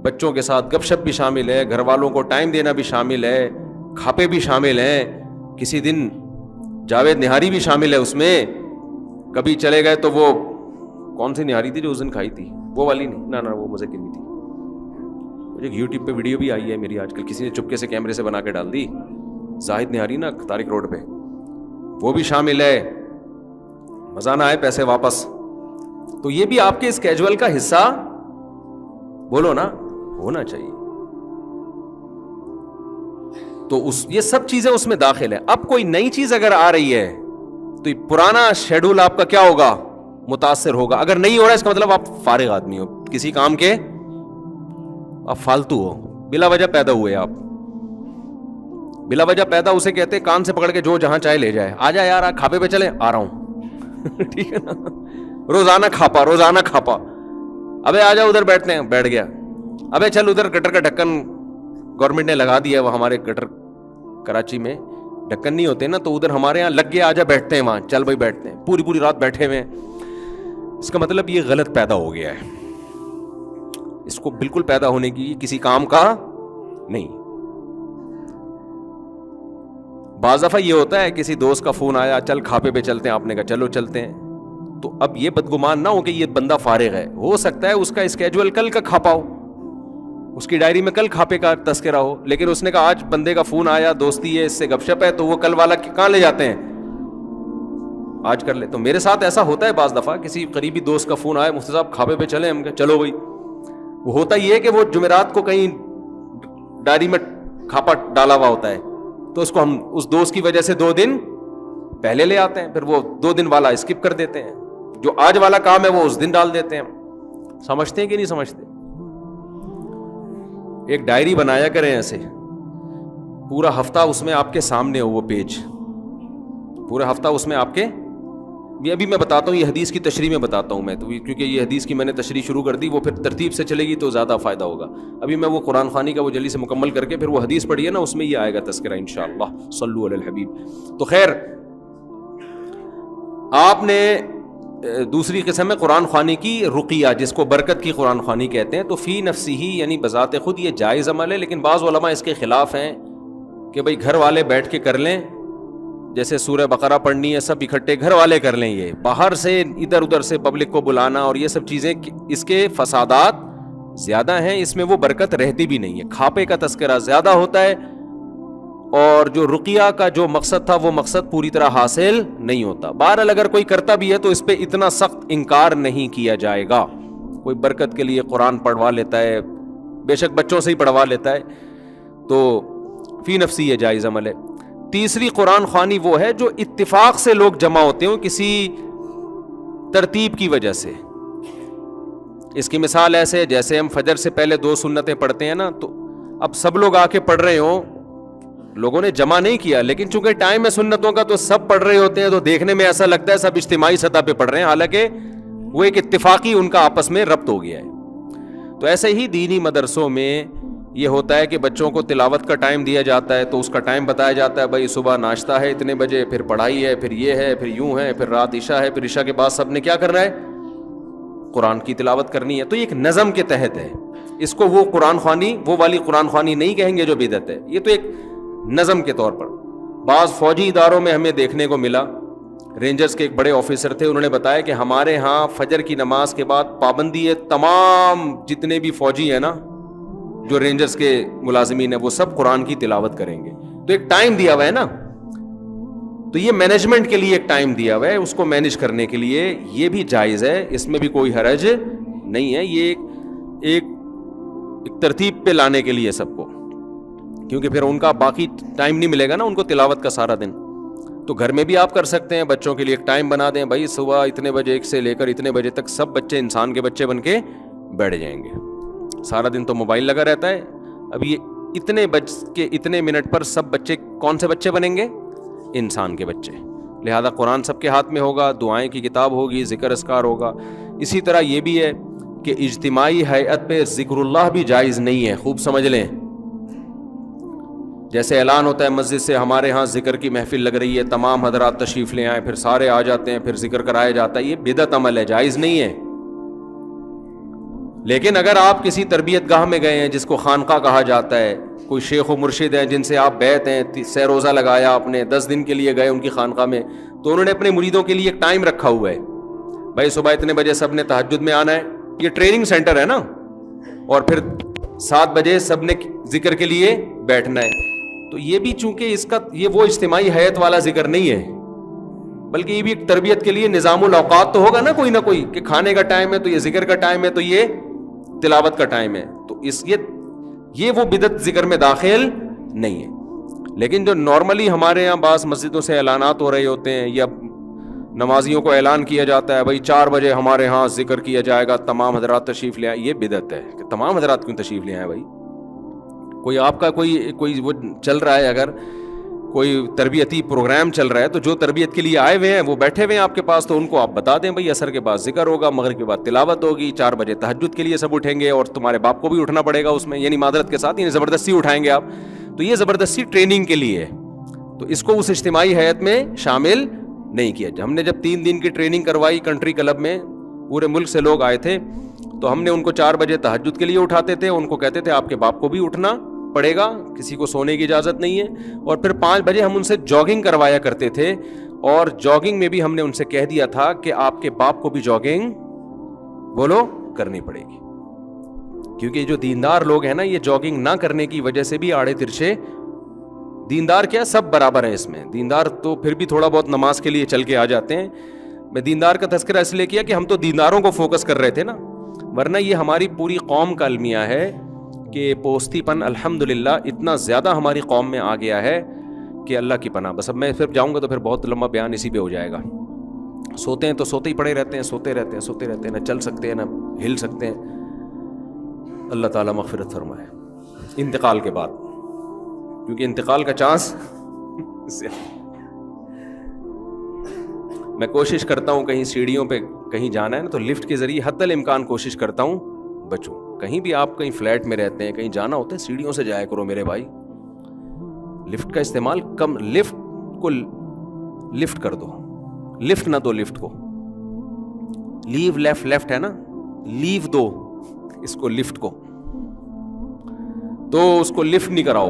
بچوں کے ساتھ گپ شپ بھی شامل ہے، گھر والوں کو ٹائم دینا بھی شامل ہے، کھاپے بھی شامل ہیں، کسی دن جاوید نہاری بھی شامل ہے اس میں. کبھی چلے گئے تو وہ کون سی نہاری تھی جو اس دن کھائی تھی، وہ والی نہیں، نہ وہ مزے کی نہیں تھی. مجھے یوٹیوب پہ ویڈیو بھی آئی ہے میری آج کل، کسی نے چپکے سے کیمرے سے بنا کے ڈال دی، زاہد نہاری نا طارق روڈ پہ، وہ بھی شامل ہے. مزہ نہ آئے پیسے واپس. تو یہ بھی آپ کے اسکیجول کا حصہ بولو نا ہونا چاہیے. تو یہ سب چیزیں اس میں داخل ہے. اب کوئی نئی چیز اگر آ رہی ہے تو پرانا شیڈول آپ کا کیا ہوگا، متاثر ہوگا. اگر نہیں ہو رہا اس کا مطلب آپ فارغ آدمی ہو کسی کام کے، آپ فالتو ہو، بلا وجہ پیدا ہوئے. آپ بلا وجہ پیدا اسے کہتے ہیں کان سے پکڑ کے جو جہاں چاہے لے جائے. آ جا یار، کھاپے پہ چلے، آ رہا ہوں. ٹھیک ہے نا، روزانہ کھاپا، روزانہ کھاپا. ابے آ جا ادھر بیٹھتے ہیں، بیٹھ گیا. ابے چل ادھر گٹر کا ڈھکن گورنمنٹ نے لگا دیا، وہ ہمارے گٹر کراچی میں ڈھکن نہیں ہوتے نا، تو ادھر ہمارے یہاں لگ گیا، آ جا بیٹھتے ہیں وہاں. چل بھائی بیٹھتے ہیں، پوری پوری رات بیٹھے ہوئے. اس کا مطلب یہ غلط پیدا ہو گیا ہے. اس کو بالکل پیدا ہونے کی کسی کام کا نہیں. بعض دفعہ یہ ہوتا ہے کسی دوست کا فون آیا، چل کھاپے پہ چلتے ہیں، آپ نے کہا چلو چلتے ہیں. تو اب یہ بدگمان نہ ہو کہ یہ بندہ فارغ ہے، ہو سکتا ہے اس کا اسکیجول کل کا کھاپا ہو، اس کی ڈائری میں کل کھاپے کا تذکرہ ہو، لیکن اس نے کہا آج بندے کا فون آیا، دوستی ہے، اس سے گپ شپ ہے، تو وہ کل والا کہاں لے جاتے ہیں، آج کر لے. تو میرے ساتھ ایسا ہوتا ہے بعض دفعہ، کسی قریبی دوست کا فون آیا، مفتی صاحب کھاپے پہ چلیں، ہم کہا چلو بھائی. وہ ہوتا یہ ہے کہ وہ جمعرات کو کہیں ڈائری میں کھاپا ڈالا ہوا ہوتا ہے، تو اس کو ہم اس دوست کی وجہ سے 2 دن پہلے لے آتے ہیں، پھر وہ 2 دن والا اسکپ کر دیتے ہیں، جو آج والا کام ہے وہ اس دن ڈال دیتے ہیں. سمجھتے ہیں کہ نہیں سمجھتے؟ ایک ڈائری بنایا کریں ایسے، پورا ہفتہ اس میں آپ کے سامنے ہو وہ پیج، پورا ہفتہ اس میں آپ کے. یہ ابھی میں بتاتا ہوں، یہ حدیث کی تشریح میں بتاتا ہوں میں تو، کیونکہ یہ حدیث کی میں نے تشریح شروع کر دی، وہ پھر ترتیب سے چلے گی تو زیادہ فائدہ ہوگا. ابھی میں وہ قرآن خوانی کا وہ جلدی سے مکمل کر کے پھر وہ حدیث پڑھی ہے نا، اس میں یہ آئے گا تذکرہ انشاءاللہ. صلو علی الحبیب. تو خیر، آپ نے دوسری قسم ہے قرآن خوانی کی رقیہ، جس کو برکت کی قرآن خوانی کہتے ہیں. تو فی نفسی ہی یعنی بذات خود یہ جائز عمل ہے، لیکن بعض علماء اس کے خلاف ہیں کہ بھئی گھر والے بیٹھ کے کر لیں، جیسے سورہ بقرہ پڑھنی ہے سب اکٹھے گھر والے کر لیں. یہ باہر سے ادھر ادھر سے پبلک کو بلانا اور یہ سب چیزیں، اس کے فسادات زیادہ ہیں، اس میں وہ برکت رہتی بھی نہیں ہے. کھاپے کا تذکرہ زیادہ ہوتا ہے، اور جو رقیہ کا جو مقصد تھا وہ مقصد پوری طرح حاصل نہیں ہوتا. بہرحال اگر کوئی کرتا بھی ہے تو اس پہ اتنا سخت انکار نہیں کیا جائے گا. کوئی برکت کے لیے قرآن پڑھوا لیتا ہے، بے شک بچوں سے ہی پڑھوا لیتا ہے، تو فی نفسی یہ جائز عمل ہے. تیسری قرآن خوانی وہ ہے جو اتفاق سے لوگ جمع ہوتے ہوں کسی ترتیب کی وجہ سے. اس کی مثال ایسے ہے جیسے ہم فجر سے پہلے 2 سنتیں پڑھتے ہیں نا، تو اب سب لوگ آ کے پڑھ رہے ہوں، لوگوں نے جمع نہیں کیا، لیکن چونکہ ٹائم ہے سنتوں کا تو سب پڑھ رہے ہوتے ہیں، تو دیکھنے میں ایسا لگتا ہے سب اجتماعی سطح پہ پڑھ رہے ہیں، حالانکہ وہ ایک اتفاقی ان کا آپس میں ربط ہو گیا ہے. تو ایسے ہی دینی مدرسوں میں یہ ہوتا ہے کہ بچوں کو تلاوت کا ٹائم دیا جاتا ہے، تو اس کا ٹائم بتایا جاتا ہے، بھائی صبح ناشتہ ہے اتنے بجے، پھر پڑھائی ہے، پھر یہ ہے، پھر یوں ہے، پھر رات عشاء ہے، پھر عشاء کے بعد سب نے کیا کرنا ہے، قرآن کی تلاوت کرنی ہے. تو یہ ایک نظم کے تحت ہے. اس کو وہ قرآن خوانی، وہ والی قرآن خوانی نہیں کہیں گے جو بدعت ہے، یہ تو ایک نظم کے طور پر. بعض فوجی اداروں میں ہمیں دیکھنے کو ملا، رینجرز کے ایک بڑے آفیسر تھے، انہوں نے بتایا کہ ہمارے ہاں فجر کی نماز کے بعد پابندی ہے، تمام جتنے بھی فوجی ہیں نا، جو رینجرز کے ملازمین ہیں، وہ سب قرآن کی تلاوت کریں گے. تو ایک ٹائم دیا ہوا ہے نا، تو یہ مینجمنٹ کے لیے ایک ٹائم دیا ہوا ہے، اس کو مینج کرنے کے لیے یہ بھی جائز ہے، اس میں بھی کوئی حرج نہیں ہے. یہ ایک ترتیب پہ لانے کے لیے سب کو، کیونکہ پھر ان کا باقی ٹائم نہیں ملے گا نا ان کو تلاوت کا سارا دن. تو گھر میں بھی آپ کر سکتے ہیں، بچوں کے لیے ایک ٹائم بنا دیں، بھائی صبح اتنے بجے ایک سے لے کر اتنے بجے تک سب بچے انسان کے بچے بن کے بیٹھ جائیں گے. سارا دن تو موبائل لگا رہتا ہے، اب یہ اتنے بج کے اتنے منٹ پر سب بچے کون سے بچے بنیں گے، انسان کے بچے. لہذا قرآن سب کے ہاتھ میں ہوگا، دعائیں کی کتاب ہوگی، ذکر اذکار ہوگا. اسی طرح یہ بھی ہے کہ اجتماعی ہیئت پہ ذکر اللہ بھی جائز نہیں ہے، خوب سمجھ لیں. جیسے اعلان ہوتا ہے مسجد سے ہمارے ہاں ذکر کی محفل لگ رہی ہے، تمام حضرات تشریف لے آئیں، پھر سارے آ جاتے ہیں، پھر ذکر کرایا جاتا ہے، یہ بدعت عمل ہے، جائز نہیں ہے. لیکن اگر آپ کسی تربیت گاہ میں گئے ہیں جس کو خانقاہ کہا جاتا ہے، کوئی شیخ و مرشد ہیں جن سے آپ بیعت ہیں، سہ روزہ لگایا آپ نے، 10 دن کے لیے گئے ان کی خانقاہ میں، تو انہوں نے اپنے مریدوں کے لیے ایک ٹائم رکھا ہوا ہے، بھائی صبح اتنے بجے سب نے تہجد میں آنا ہے، یہ ٹریننگ سینٹر ہے نا، اور پھر 7 بجے سب نے ذکر کے لیے بیٹھنا ہے. تو یہ بھی چونکہ اس کا یہ وہ اجتماعی حیات والا ذکر نہیں ہے، بلکہ یہ بھی ایک تربیت کے لیے نظام الاوقات تو ہوگا نا کوئی نہ کوئی، کہ کھانے کا ٹائم ہے تو یہ ذکر کا ٹائم ہے، تو یہ تلاوت کا ٹائم ہے. تو اس یہ وہ بدعت ذکر میں داخل نہیں ہے. لیکن جو نارملی ہمارے یہاں بعض مسجدوں سے اعلانات ہو رہے ہوتے ہیں، یا نمازیوں کو اعلان کیا جاتا ہے بھائی 4 بجے ہمارے ہاں ذکر کیا جائے گا، تمام حضرات تشریف لے آئیں، یہ بدعت ہے. کہ تمام حضرات کیوں تشریف لے آئیں بھائی؟ کوئی آپ کا کوئی وہ چل رہا ہے، اگر کوئی تربیتی پروگرام چل رہا ہے تو جو تربیت کے لیے آئے ہوئے ہیں وہ بیٹھے ہوئے ہیں آپ کے پاس، تو ان کو آپ بتا دیں بھائی عصر کے بعد ذکر ہوگا، مغرب کے بعد تلاوت ہوگی، 4 بجے تہجد کے لیے سب اٹھیں گے، اور تمہارے باپ کو بھی اٹھنا پڑے گا اس میں، یعنی معذرت کے ساتھ، یعنی زبردستی اٹھائیں گے آپ. تو یہ زبردستی ٹریننگ کے لیے ہے، تو اس کو اس اجتماعی حیات میں شامل نہیں کیا. ہم نے جب 3 دن کی ٹریننگ کروائی کنٹری کلب میں، پورے ملک سے لوگ آئے تھے، تو ہم نے ان کو 4 بجے تہجد کے لیے اٹھاتے تھے، ان کو کہتے تھے آپ کے باپ کو بھی اٹھنا پڑے گا، کسی کو سونے کی اجازت نہیں ہے. اور پھر 5 بجے ہم ان سے جاگنگ کروایا کرتے تھے، اور جاگنگ میں بھی ہم نے ان سے کہہ دیا تھا کہ آپ کے باپ کو بھی جاگنگ بولو کرنی پڑے گی. کیونکہ جو دیندار لوگ ہیں نا، یہ جاگنگ نہ کرنے کی وجہ سے بھی آڑے ترچے، دیندار کیا سب برابر ہیں اس میں، دیندار تو پھر بھی تھوڑا بہت نماز کے لیے چل کے آ جاتے ہیں. میں دیندار کا تذکرہ اس لیے کیا کہ ہم تو دینداروں کو فوکس کر رہے تھے نا، ورنہ یہ ہماری پوری قوم کا المیہ ہے کہ پوستی پن الحمدللہ اتنا زیادہ ہماری قوم میں آ گیا ہے کہ اللہ کی پناہ. بس اب میں پھر جاؤں گا تو پھر بہت لمبا بیان اسی پہ ہو جائے گا. سوتے ہیں تو سوتے ہی پڑے رہتے ہیں، سوتے رہتے ہیں، نہ چل سکتے ہیں نہ ہل سکتے ہیں. اللہ تعالیٰ مغفرت فرمائے انتقال کے بعد، کیونکہ انتقال کا چانس میں کوشش کرتا ہوں کہیں سیڑھیوں پہ کہیں جانا ہے نا تو لفٹ کے ذریعے حتی الامکان کوشش کرتا ہوں بچوں. کہیں بھی آپ کہیں فلیٹ میں رہتے ہیں، کہیں جانا ہوتا ہے، سیڑھیوں سے جایا کرو میرے بھائی. لفٹ کا استعمال کم، لفٹ کو لفٹ کر دو، لفٹ نہ دو لفٹ کو. لیو لیفٹ ہے نا, لیو دو اس کو, لفٹ کو, تو اس کو لفٹ نہیں کراؤ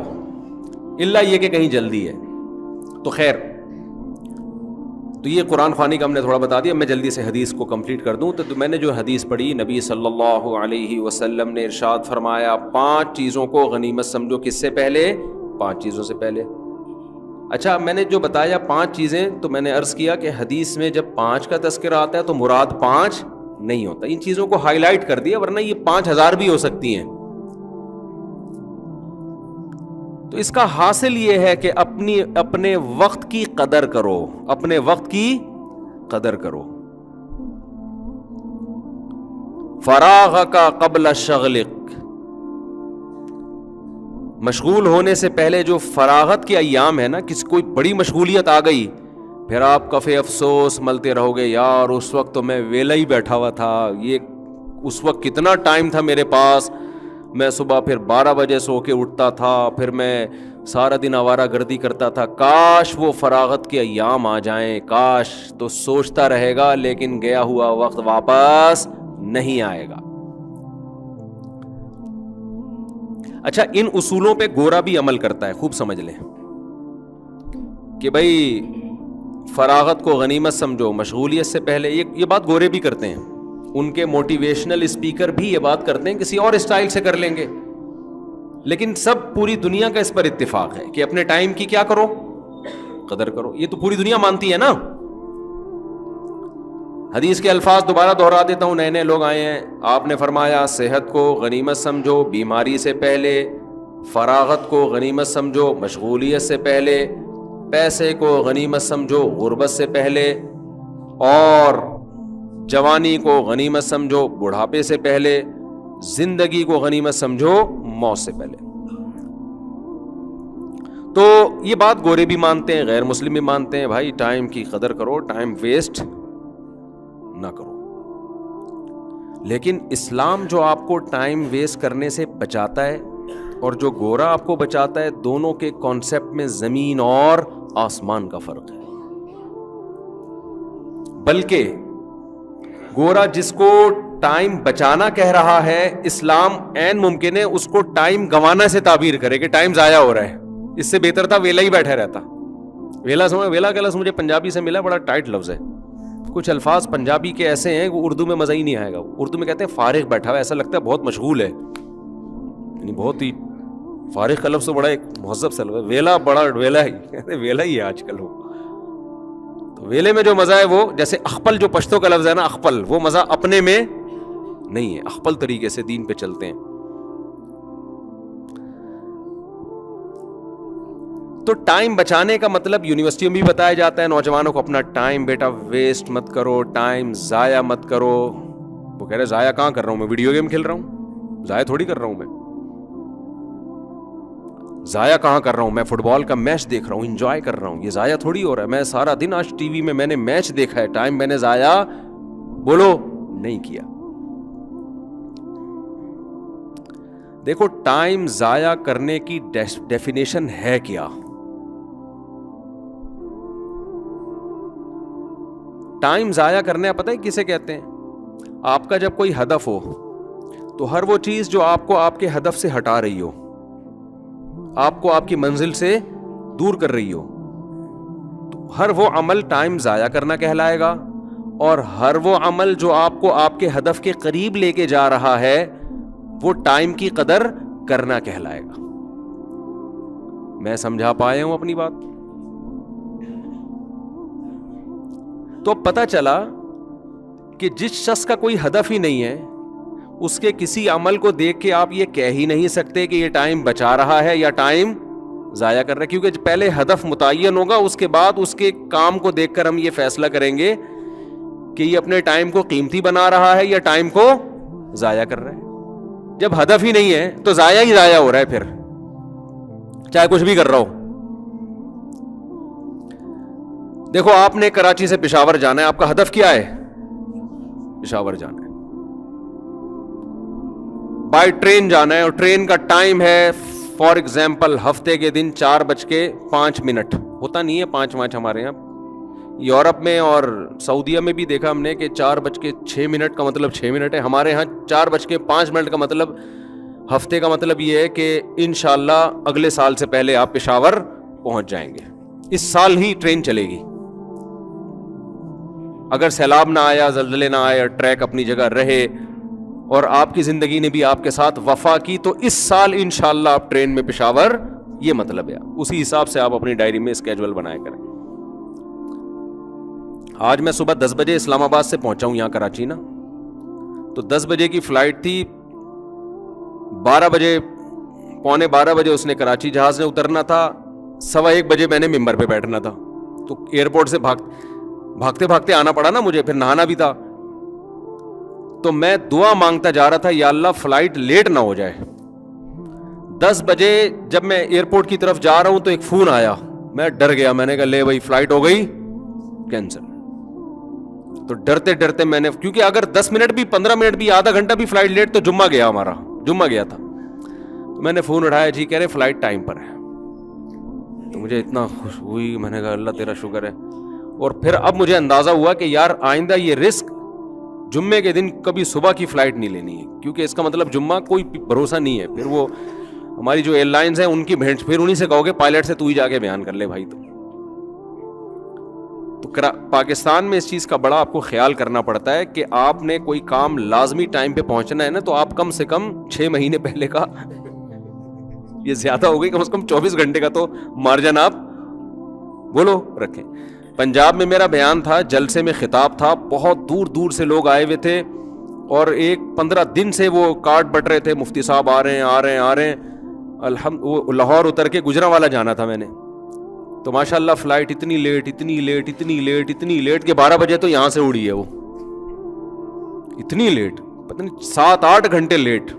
الا یہ کہ کہیں جلدی ہے. تو خیر, تو یہ قرآن خوانی کا ہم نے تھوڑا بتا دیا. میں جلدی سے حدیث کو کمپلیٹ کر دوں. تو میں نے جو حدیث پڑھی, نبی صلی اللہ علیہ وسلم نے ارشاد فرمایا 5 چیزوں کو غنیمت سمجھو. کس سے پہلے؟ 5 چیزوں سے پہلے. اچھا, میں نے جو بتایا 5 چیزیں, تو میں نے عرض کیا کہ حدیث میں جب 5 کا تذکرہ آتا ہے تو مراد 5 نہیں ہوتا. ان چیزوں کو ہائی لائٹ کر دیا, ورنہ یہ 5000 بھی ہو سکتی ہیں. تو اس کا حاصل یہ ہے کہ اپنے وقت کی قدر کرو, اپنے وقت کی قدر کرو. فراغک قبل شغلک, مشغول ہونے سے پہلے جو فراغت کے ایام ہے نا, کوئی بڑی مشغولیت آ گئی, پھر آپ کفے افسوس ملتے رہو گے, یار اس وقت تو میں ویلا ہی بیٹھا ہوا تھا, یہ اس وقت کتنا ٹائم تھا میرے پاس, میں صبح پھر 12 بجے سو کے اٹھتا تھا, پھر میں سارا دن آوارہ گردی کرتا تھا, کاش وہ فراغت کے ایام آ جائیں, کاش. تو سوچتا رہے گا, لیکن گیا ہوا وقت واپس نہیں آئے گا. اچھا, ان اصولوں پہ گورا بھی عمل کرتا ہے, خوب سمجھ لیں کہ بھائی فراغت کو غنیمت سمجھو, مشغولیت سے پہلے. یہ بات گورے بھی کرتے ہیں, ان کے موٹیویشنل اسپیکر بھی یہ بات کرتے ہیں, کسی اور اسٹائل سے کر لیں گے, لیکن سب پوری دنیا کا اس پر اتفاق ہے کہ اپنے ٹائم کی کیا کرو, قدر کرو. یہ تو پوری دنیا مانتی ہے نا. حدیث کے الفاظ دوبارہ دہرا دیتا ہوں, نئے لوگ آئے ہیں. آپ نے فرمایا صحت کو غنیمت سمجھو بیماری سے پہلے, فراغت کو غنیمت سمجھو مشغولیت سے پہلے, پیسے کو غنیمت سمجھو غربت سے پہلے, اور جوانی کو غنیمت سمجھو بڑھاپے سے پہلے, زندگی کو غنیمت سمجھو موت سے پہلے. تو یہ بات گورے بھی مانتے ہیں, غیر مسلم بھی مانتے ہیں. بھائی ٹائم کی قدر کرو, ٹائم ویسٹ نہ کرو. لیکن اسلام جو آپ کو ٹائم ویسٹ کرنے سے بچاتا ہے اور جو گورا آپ کو بچاتا ہے, دونوں کے کانسیپٹ میں زمین اور آسمان کا فرق ہے. بلکہ گورا جس کو ٹائم بچانا کہہ رہا ہے, اسلام عین ممکن ہے اس کو ٹائم گنوانا سے تعبیر کرے کہ ٹائم ضائع ہو رہا ہے. اس سے بہتر تھا ویلا ہی بیٹھا رہتا. ویلا کا لفظ مجھے پنجابی سے ملا, بڑا ٹائٹ لفظ ہے. کچھ الفاظ پنجابی کے ایسے ہیں کہ اردو میں مزہ ہی نہیں آئے گا. اردو میں کہتے ہیں فارغ بیٹھا ہوا, ایسا لگتا ہے بہت مشغول ہے, یعنی بہت ہی. فارغ کا لفظ تو بڑا ایک مہذب سا لفظ ہے. ویلا بڑا ویلا ہی ہے آج کل. تو ویلے میں جو مزہ ہے وہ, جیسے اخپل جو پشتو کا لفظ ہے نا, اخپل, وہ مزہ اپنے میں نہیں ہے. اخپل طریقے سے دین پہ چلتے ہیں. تو ٹائم بچانے کا مطلب یونیورسٹیوں میں بھی بتایا جاتا ہے نوجوانوں کو, اپنا ٹائم بیٹا ویسٹ مت کرو, ٹائم ضائع مت کرو. وہ کہہ رہے ضائع کہاں کر رہا ہوں, میں ویڈیو گیم کھیل رہا ہوں, ضائع تھوڑی کر رہا ہوں. میں ضائع کہاں کر رہا ہوں, میں فٹ بال کا میچ دیکھ رہا ہوں, انجوائے کر رہا ہوں, یہ ضائع تھوڑی ہو رہا ہے. میں سارا دن آج ٹی وی میں نے میچ دیکھا ہے, ٹائم میں نے ضائع بولو نہیں کیا. دیکھو ٹائم ضائع کرنے کی ڈیفینیشن ہے کیا. ٹائم ضائع کرنے پتہ ہے کسے کہتے ہیں؟ آپ کا جب کوئی ہدف ہو تو ہر وہ چیز جو آپ کو آپ کے ہدف سے ہٹا رہی ہو, آپ کو آپ کی منزل سے دور کر رہی ہو, تو ہر وہ عمل ٹائم ضائع کرنا کہلائے گا. اور ہر وہ عمل جو آپ کو آپ کے ہدف کے قریب لے کے جا رہا ہے وہ ٹائم کی قدر کرنا کہلائے گا. میں سمجھا پایا ہوں اپنی بات؟ تو پتہ چلا کہ جس شخص کا کوئی ہدف ہی نہیں ہے, اس کے کسی عمل کو دیکھ کے آپ یہ کہہ ہی نہیں سکتے کہ یہ ٹائم بچا رہا ہے یا ٹائم ضائع کر رہا ہے, کیونکہ پہلے ہدف متعین ہوگا, اس کے بعد اس کے کام کو دیکھ کر ہم یہ فیصلہ کریں گے کہ یہ اپنے ٹائم کو قیمتی بنا رہا ہے یا ٹائم کو ضائع کر رہا ہے. جب ہدف ہی نہیں ہے تو ضائع ہی ضائع ہو رہا ہے, پھر چاہے کچھ بھی کر رہا ہو. دیکھو آپ نے کراچی سے پشاور جانا ہے, آپ کا ہدف کیا ہے؟ پشاور جانا ہے. بائی ٹرین جانا ہے اور ٹرین کا ٹائم ہے فار ایگزامپل ہفتے کے دن 4:05 ہوتا نہیں ہے 5 ہمارے یہاں, یورپ میں اور سعودیہ میں بھی دیکھا ہم نے کہ 4:06 کا مطلب 6 منٹ ہے. ہمارے ہاں 4:05 کا مطلب ہفتے کا مطلب یہ ہے کہ انشاءاللہ اگلے سال سے پہلے آپ پشاور پہنچ جائیں گے. اس سال ہی ٹرین چلے گی. اگر سیلاب نہ آیا, زلزلے نہ آئے, ٹریک اپنی جگہ رہے اور آپ کی زندگی نے بھی آپ کے ساتھ وفا کی, تو اس سال انشاءاللہ آپ ٹرین میں پشاور, یہ مطلب ہے. اسی حساب سے آپ اپنی ڈائری میں اسکیجول بنایا کریں. آج میں صبح 10 بجے اسلام آباد سے پہنچا ہوں یہاں کراچی نا, تو 10 بجے کی فلائٹ تھی. 12 بجے, پونے 12 بجے اس نے کراچی جہاز میں اترنا تھا. 1:15 بجے میں نے ممبر پہ بیٹھنا تھا, تو ایئرپورٹ سے بھاگتے بھاگتے آنا پڑا نا مجھے, پھر نہانا بھی تھا. تو میں دعا مانگتا جا رہا تھا, یا اللہ فلائٹ لیٹ نہ ہو جائے. 10 بجے جب میں ایئرپورٹ کی طرف جا رہا ہوں تو ایک فون آیا, میں ڈر گیا. میں نے کہا لے بھائی فلائٹ ہو گئی کینسل. تو ڈرتے ڈرتے میں نے, کیونکہ اگر 10 منٹ بھی 15 منٹ بھی آدھا گھنٹہ بھی فلائٹ لیٹ تو جمعہ گیا, ہمارا جمعہ گیا تھا. تو میں نے فون اٹھایا, جی کہہ رہے فلائٹ ٹائم پر ہے. تو مجھے اتنا خوش ہوئی, میں نے کہا اللہ تیرا شکر ہے. اور پھر اب مجھے اندازہ ہوا کہ یار آئندہ یہ رسک جمعے کے دن کبھی صبح کی فلائٹ نہیں لینی ہے, کیونکہ اس کا مطلب جمعہ کوئی بھروسہ نہیں ہے. پھر وہ ہماری جو ایئر لائنز ہیں ان کی بھینٹ, پھر انہیں سے کہو گے پائلٹ سے تو ہی جا کے بیان کر لے بھائی. تو پاکستان میں اس چیز کا بڑا آپ کو خیال کرنا پڑتا ہے کہ آپ نے کوئی کام لازمی ٹائم پہ پہنچنا ہے نا, تو آپ کم سے کم 6 مہینے پہلے کا, یہ زیادہ ہو گئی, کم سے کم 24 گھنٹے کا تو مارجن آپ بولو رکھیں. پنجاب میں میرا بیان تھا, جلسے میں خطاب تھا, بہت دور دور سے لوگ آئے ہوئے تھے, اور 15 دن سے وہ کارڈ بٹ رہے تھے, مفتی صاحب آ رہے ہیں آ رہے ہیں آ رہے ہیں. وہ لاہور اتر کے گجرانوالا جانا تھا میں نے, تو ماشاءاللہ فلائٹ اتنی لیٹ کہ 12 بجے تو یہاں سے اڑی ہے وہ, اتنی لیٹ, پتہ نہیں 7-8 گھنٹے لیٹ.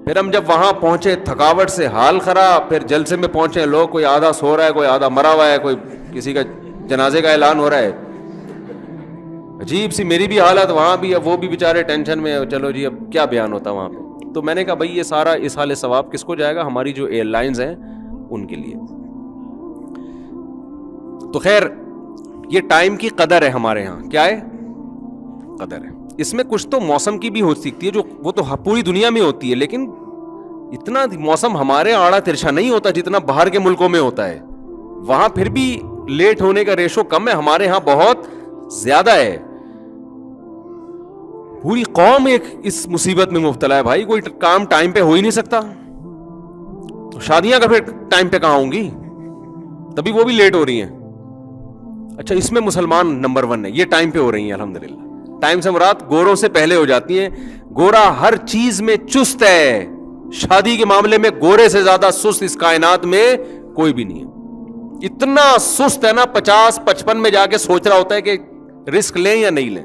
پھر ہم جب وہاں پہنچے تھکاوٹ سے حال خراب, پھر جلسے میں پہنچے, لوگ کوئی آدھا سو رہا ہے, کوئی آدھا مرا ہوا ہے, کوئی کسی کا جنازے کا اعلان ہو رہا ہے. عجیب سی میری بھی حالت وہاں بھی, اب وہ بھی بیچارے ٹینشن میں, چلو جی اب کیا بیان ہوتا وہاں پہ. تو میں نے کہا بھائی یہ سارا اصحال ثواب کس کو جائے گا, ہماری جو ایئر لائنز ہیں ان کے لیے. تو خیر یہ ٹائم کی قدر ہے ہمارے ہاں, کیا ہے قدر ہے. اس میں کچھ تو موسم کی بھی ہو سکتی ہے, جو وہ تو پوری دنیا میں ہوتی ہے, لیکن اتنا موسم ہمارے آڑا ترچھا نہیں ہوتا جتنا باہر کے ملکوں میں ہوتا ہے. وہاں پھر بھی لیٹ ہونے کا ریشو کم ہے, ہمارے ہاں بہت زیادہ ہے. پوری قوم ایک اس مصیبت میں مبتلا ہے بھائی, کوئی کام ٹائم پہ ہو ہی نہیں سکتا. تو شادیاں کا پھر ٹائم پہ کہاں ہوں گی, تبھی وہ بھی لیٹ ہو رہی ہیں. اچھا اس میں مسلمان نمبر 1 ہے, یہ ٹائم پہ ہو رہی ہیں الحمدللہ. ٹائم سے مراد گوروں سے پہلے ہو جاتی ہیں. گورا ہر چیز میں چست ہے, شادی کے معاملے میں گورے سے زیادہ سست اس کائنات میں کوئی بھی نہیں ہے. اتنا سست ہے نا, 50-55 میں جا کے سوچ رہا ہوتا ہے کہ رسک لیں یا نہیں لیں.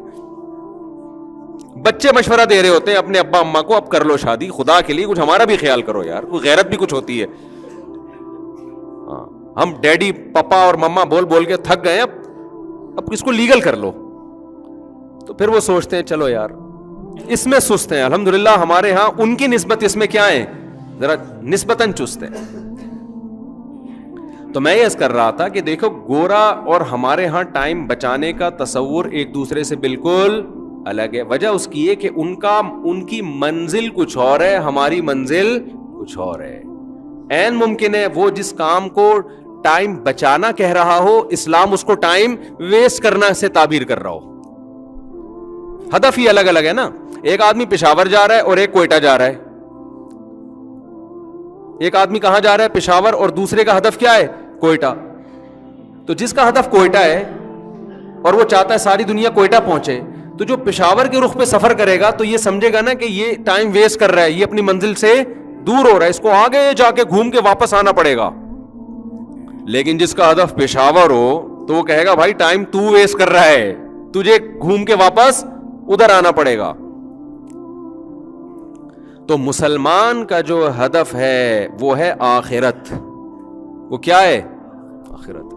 بچے مشورہ دے رہے ہوتے ہیں اپنے ابا اماں کو, اب کر لو شادی, خدا کے لیے کچھ ہمارا بھی خیال کرو یار, کوئی غیرت بھی کچھ ہوتی ہے. ہم ڈیڈی پپا اور مما بول بول کے تھک گئے, اب اس کو لیگل کر لو. تو پھر وہ سوچتے ہیں چلو یار اس میں سست ہیں. الحمدللہ ہمارے ہاں ان کی نسبت اس میں کیا ہے, ذرا نسبتاً چست ہے. تو میں یہ عرض کر رہا تھا کہ دیکھو گورا اور ہمارے ہاں ٹائم بچانے کا تصور ایک دوسرے سے بالکل الگ ہے. وجہ اس کی ہے کہ ان کی منزل کچھ اور ہے, ہماری منزل کچھ اور ہے. عین ممکن ہے وہ جس کام کو ٹائم بچانا کہہ رہا ہو, اسلام اس کو ٹائم ویسٹ کرنا سے تعبیر کر رہا ہو. ہدف ہی الگ الگ ہے نا. ایک آدمی پشاور جا رہا ہے اور ایک کوئٹہ جا رہا ہے. ایک آدمی کہاں جا رہا ہے, پشاور, اور دوسرے کا ہدف کیا ہے, کوئٹہ. تو جس کا ہدف کوئٹہ ہے اور وہ چاہتا ہے ساری دنیا کوئٹہ پہنچے, تو جو پشاور کے رخ پہ سفر کرے گا تو یہ سمجھے گا نا کہ یہ ٹائم ویسٹ کر رہا ہے, یہ اپنی منزل سے دور ہو رہا ہے, اس کو آگے جا کے گھوم کے واپس آنا پڑے گا. لیکن جس کا ہدف پشاور ہو تو وہ کہے گا بھائی ٹائم تو ویسٹ کر رہا ہے, تجھے گھوم کے واپس ادھر آنا پڑے گا. تو مسلمان کا جو ہدف ہے وہ ہے آخرت. وہ کیا ہے, آخرت.